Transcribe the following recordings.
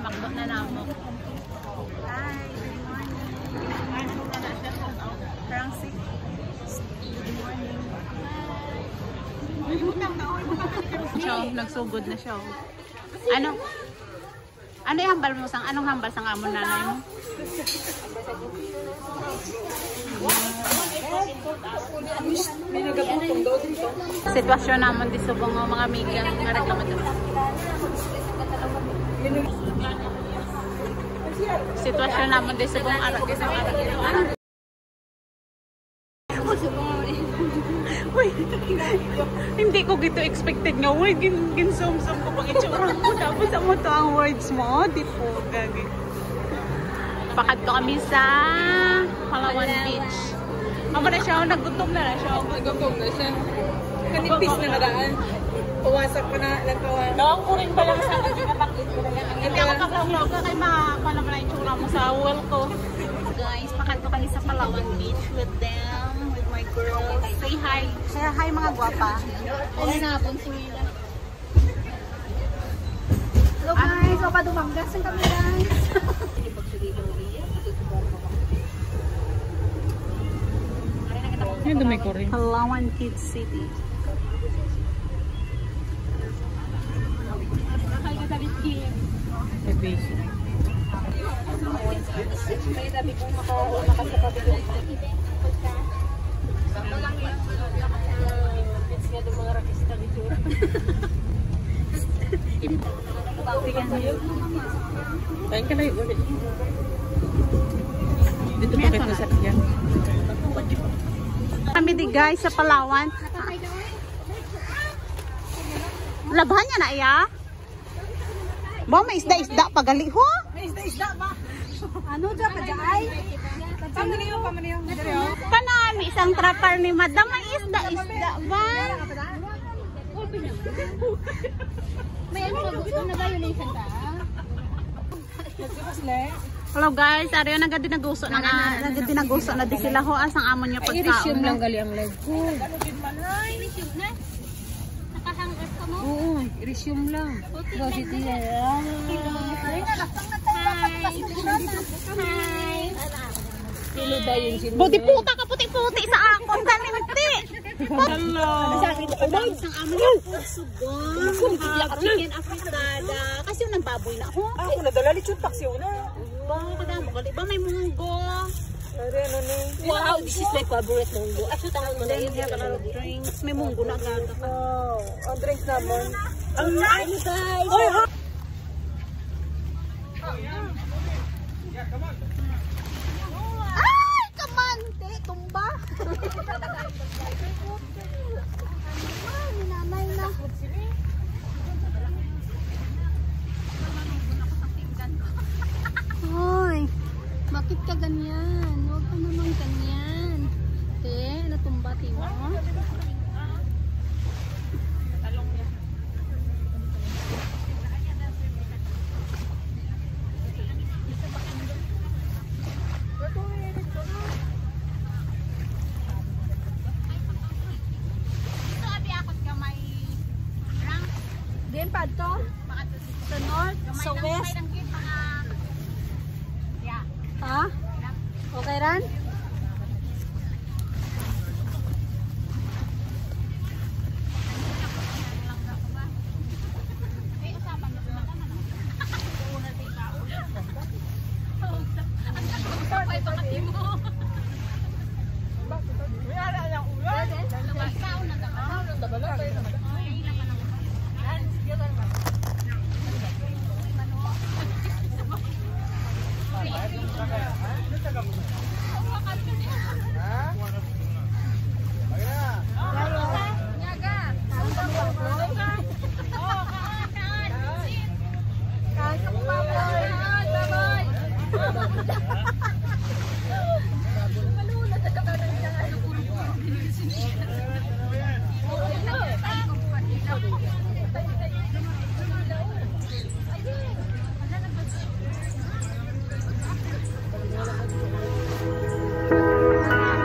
makdo na namo. Hi, good morning. Francis. Good morning. Siya, nagsugod na siya. Ano? Ano yung hambal mo sang? Anong hambal sang amon nanay mo? Sitwasyon naman di subong mga migang nga reklamo dito. Sitwasyon naman di subong arak isang arak. Uy, hindi ko gito expected nga. Uy, ginsum-sum ko pang itsura ko. Tapos ang to ang words mo. Di po, gagi. Pakad ko kami sa Palawan Beach. Amo na siya, nagutom na siya. Nagutom na siya. Kanipis na nadaan. Pawasak pa na lang kawan. Nawang ko rin ba lang sa pinataklit ko na yan. Hindi ako paklawlaw ka kay makakala mo na itsura mo sa wall ko. Guys, pakad ko kami sa Palawan Beach with them. My girls. Say hi. Say hi mga gwapa. Ay na, Ponsuela. Hello guys, wapa dumanggas ang kami guys. Yan dumi ko rin. Palawan Kids City. May dabi kong makasapabi doon. Bits nga doon mga rakista dito. Kain ka na yung ulit. Dito pa kita sa kanya. Kami di guys sa Palawan. Labhan niya na iya? Ba, may isda-isda pagali ho? May isda ba? Ano dyan ka dyan ay? Pamaniyong. Panami, isang trapper ni Madam. May isda-isda ba? May ano na violation ka? Hello guys, ariyo nagdinaguso na nagdinaguso na di sila ho asang amon niya pagkaon. I-resume lang gali ang live ko. I-resume na. Nakahanggas ka mo? Oo, i-resume lang. Positive. Hi. Sino ba yun? Buti puta ka puti-puti sa akon galimti. Hello. Isang amon niya sugon. Chicken afritada. Kasi yung baboy na ho. Ako nadala lechon paksiw na. Kadamo gali ba may munggo? Wow, this is my favorite munggo. Actually, tangan mo na yun. Drinks. May munggo na agad. Wow, ang drinks naman. Ang nice guys. Ay, kamante, tumba. Minamay na. Hoy, bakit ka ganyan? Huwag ka naman ganyan. Natumba, timo. Diyan pa to? Sa north? Sa west? Ha? Okay ran?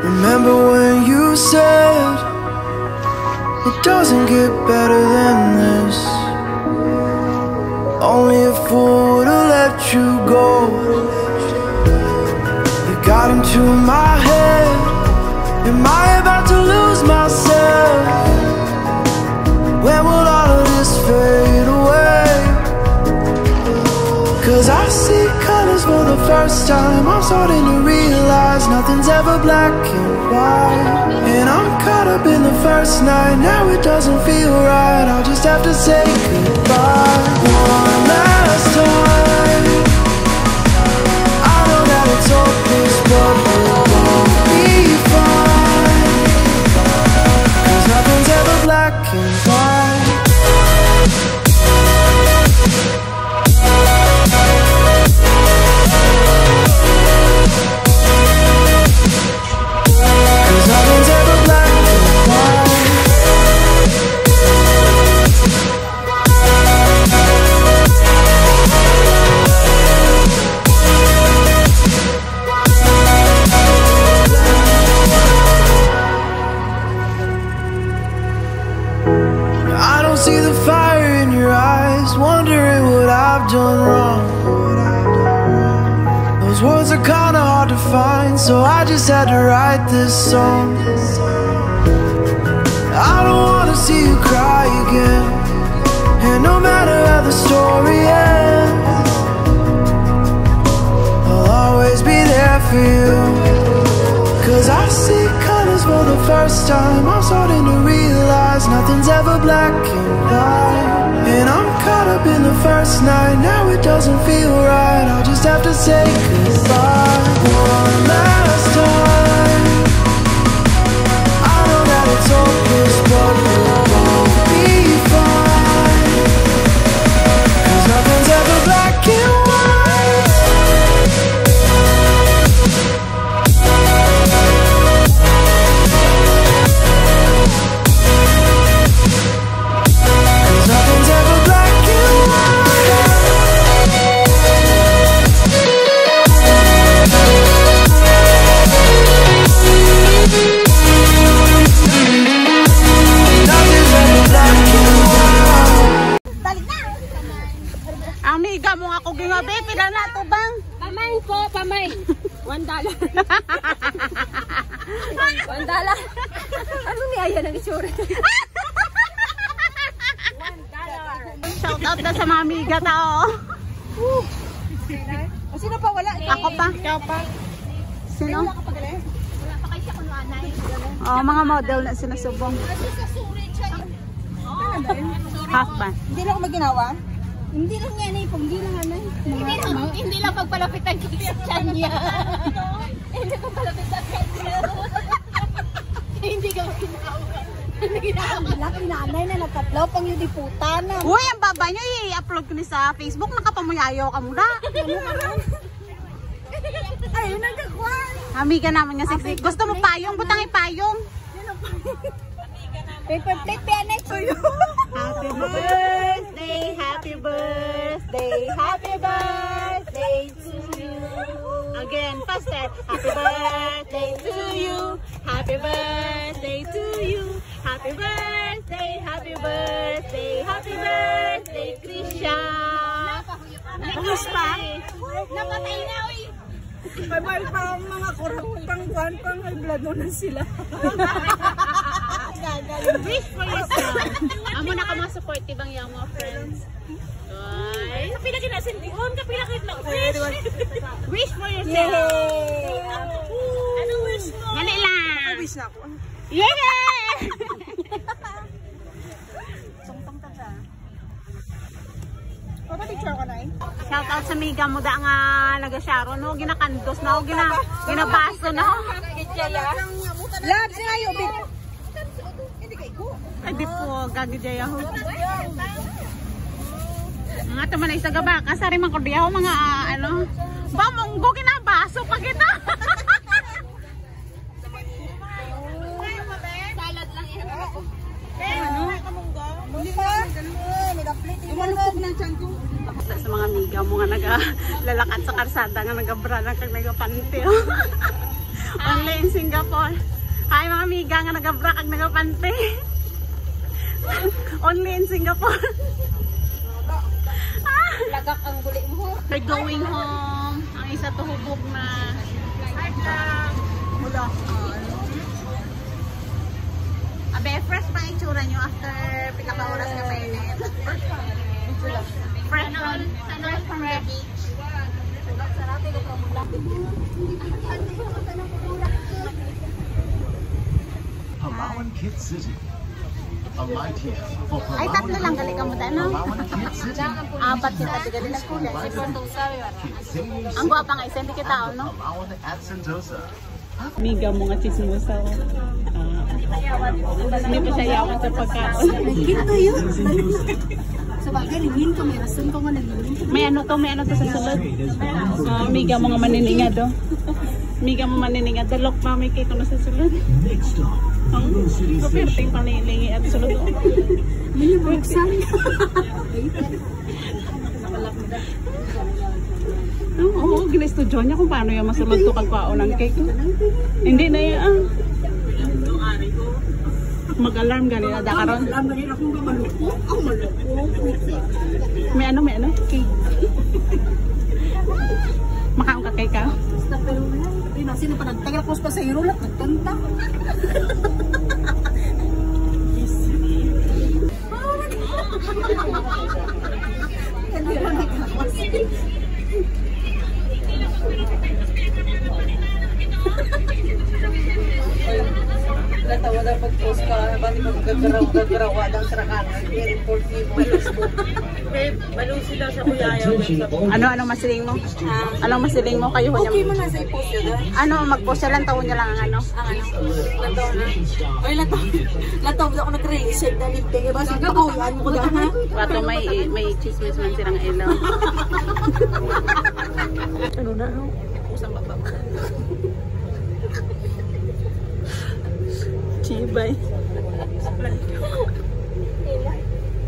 Remember when you said it doesn't get better than this? Only a fool would have let you go. You got into my head. Am I about to lose myself? When will all of this fade away? 'Cause I see colors for the first time. I'm starting to realize nothing's ever black and white. And I'm caught up in the first night. Now it doesn't feel right. I'll just have to say goodbye one last time. I know that it's hopeless, but we'll both be fine. 'Cause nothing's ever black and white. See the fire in your eyes, wondering what I've done wrong. Those words are kinda hard to find, so I just had to write this song. I don't wanna see you cry again, and no matter how the story ends, I'll always be there for you. 'Cause I see colors for the first time. I'm starting to realize nothing's ever black and white. And I'm caught up in the first night. Now it doesn't feel right. I'll just have to say goodbye one last time. I know that it's hopeless, but we'll both be fine. 'Cause nothing's ever black and white. Amiga mo ako gingabi, pila na to bang? Pamain po, pamain. $1. $1. Ano niyaya ng itsura? $1. Shout out na sa mga amiga tao. Sino pa wala? Ako pa. Ikaw pa. Sino? Wala pa kayo siya kung anay. Oh, mga model na sinasubong. Half ba? Hindi lang ako maginawa? Hindi lang yan eh, hindi lang anay. Hindi lang pagpalapit ang kikis sa tiyan niya. Hindi pagpalapit ang tiyan niya. Hindi ka maginawa. Laki nanay na nagkatlop ang yung diputan. Uy, ang baba nyo i-upload ko ni sa Facebook. Nakapamuyayo ka muna. Ay, nagkakwan. Amiga naman nga sexy. Gusto mo payong? Butang ipayong. Paper plate, pianay to you. Happy birthday, happy birthday, happy birthday to you. Again, faster. Happy birthday to you. Happy birthday to you. Happy birthday, happy birthday, happy birthday, Krisha. Bangis pa? Napatay na, uy. May pa mga pang high blood na sila. Wish for yourself. Amo na ka mga supportive ang iyong mga friends. Ay, Kapila kinasintihon, kapila kinag-wish. wish for yourself. Ano wish mo? Dali lang. Wish na ako. Yeah! Papa-picture ko na eh. Shout out sa miga mo da nga nag-sharon no, ginakandos na, ginabaso na. Lab, sinayo, big. Ay di po, gagijaya ho. Mga taman ay sa gaba, kasari man ko diya ho, mga ano. Ba, munggo ginabaso pa kita. Salad lang yan. Ano? Malupog ng tiyan ko. Sa mga amiga mo nga naglalakad sa karsada nga nagabrana kag nagapante. Only in Singapore. Hi mga amiga nga nagabra kag nagapante. Only in Singapore. Ah! Lagak ang guli mo. We're going home. Ang isa tuhubog na. Mula. Abe, fresh pa yung itsura nyo after pila ka oras ka mainit. Fresh from the beach. Palawan Kid City. A light here for Ay, tatlo lang gali ka mo tayo, no? Palawan Kid City. Apat kita tigali na kulay. Kids Ang guwapa nga isa, hindi kita ako, no? Palawan at Sentosa. Miga mo nga chismosa ko. Hindi pa siya yawan sa pagkaon. Nagkita yun. Sa bagay, ringin ko. May rason ko nga naglunin. May ano to sa sulod. Miga mo nga maniningad, oh. Miga mo maniningad. Dalok pa may kiko na sa sulod. Kaperting panilingi at sulod, oh. May buksan. Oo, ginestudyo niya kung paano yung masulod to kagpao ng cake. Hindi na yan. Mag-alarm gani na dakaron. Alam na rin akong maluko. Ang maluko. May ano? Cake. Makaon ka cake ka? Basta pero wala. Ay, nasi na pa nagtagalakos pa sa irulat. Nagkanta. Natawa na pag-post ka, bali mag-gagaraw wadang sarakan. I-report ni mo. Balong sila sa kuyayaw. Ano masiling mo? Anong masiling mo kayo? Okay mo na sa i-post yun. Ano, mag-post siya lang, taon niya lang ang ano. Lataw na. Ay, lataw na ako nag-research na lipting. Iba, sige pa ko, ano ko dyan ha? Pato may chismis man silang ilaw. Ano na, no? Usang babak. Chibay.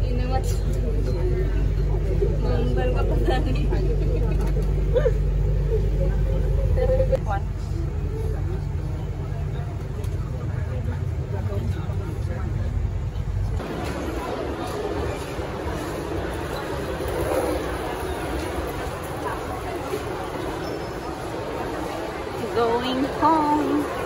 Inumat. Mambal ka pa dami. Going home.